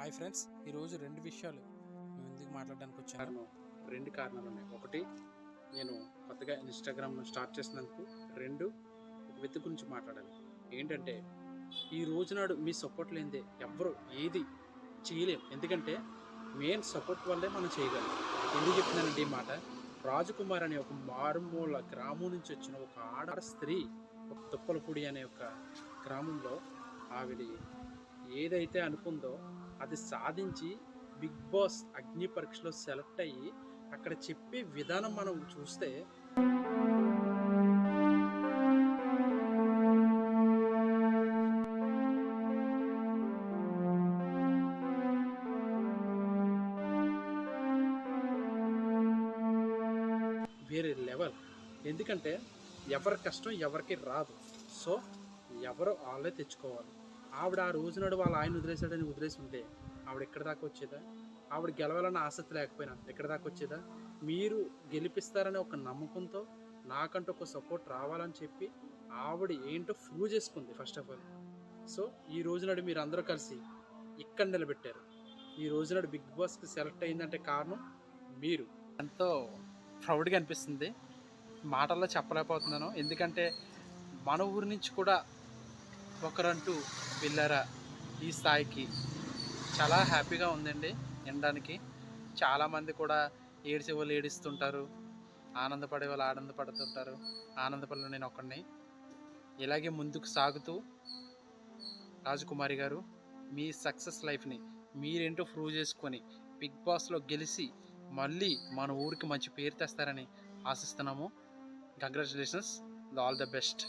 Hi friends, ఈరోజు రెండు విషయాలు మేము ఎందుకు మాట్లాడడానికి వచ్చాను. రెండు కారణాలు ఉన్నాయి. ఒకటి, నేను కొత్తగా ఇన్స్టాగ్రామ్ స్టార్ట్ చేసినందుకు. రెండు, ఒక వ్యక్తి గురించి మాట్లాడాలి. ఏంటంటే, ఈ రోజునాడు మీ సపోర్ట్ లేనిదే ఎవ్వరు ఏది చేయలేం. ఎందుకంటే మెయిన్ సపోర్ట్ వల్లే మనం చేయగలం. ఎందుకు చెప్తున్నానంటే ఈ మాట, రాజకుమార్ అనే ఒక మారుమూల గ్రామం నుంచి వచ్చిన ఒక ఆడ స్త్రీ, ఒక తుప్పలపూడి అనే ఒక గ్రామంలో ఆవిడ ఏదైతే అనుకుందో అది సాధించి బిగ్ బాస్ అగ్ని పరీక్షలో సెలెక్ట్ అయ్యి అక్కడ చెప్పే విధానం మనం చూస్తే వేరే లెవెల్. ఎందుకంటే ఎవరి కష్టం ఎవరికి రాదు. సో ఎవరు వాళ్ళే తెచ్చుకోవాలి. ఆవిడ ఆ రోజునాడు వాళ్ళ ఆయన వదిలేశాడని వదిలేసి ఉంటే ఆవిడ ఎక్కడి దాకా వచ్చేదా? ఆవిడ గెలవాలన్న ఆసక్తి లేకపోయినా ఎక్కడి దాకా వచ్చేదా? మీరు గెలిపిస్తారనే ఒక నమ్మకంతో నాకంటూ ఒక సపోర్ట్ రావాలని చెప్పి ఆవిడ ఏంటో ప్రూవ్ చేసుకుంది ఫస్ట్ ఆఫ్ ఆల్. సో ఈ రోజునాడు మీరు అందరూ కలిసి ఇక్కడ నిలబెట్టారు. ఈ రోజునాడు బిగ్ బాస్కి సెలెక్ట్ అయిందంటే కారణం మీరు. ఎంతో ప్రౌడ్గా అనిపిస్తుంది, మాటల్లో చెప్పలేకపోతున్నాను. ఎందుకంటే మన ఊరి నుంచి కూడా ఒకరంటూ వెళ్ళారా ఈ స్థాయికి, చాలా హ్యాపీగా ఉందండి వినడానికి. చాలామంది కూడా ఏడిసే వాళ్ళు ఏడుస్తుంటారు, ఆనందపడే వాళ్ళు ఆనందపడుతుంటారు. ఆనందపడిన నేను ఒక్కడిని. ఇలాగే ముందుకు సాగుతూ రాజకుమారి గారు మీ సక్సెస్ లైఫ్ని మీరేంటో ప్రూవ్ చేసుకొని బిగ్ బాస్లో గెలిచి మళ్ళీ మన ఊరికి మంచి పేరు తెస్తారని ఆశిస్తున్నాము. Congratulations, all the best.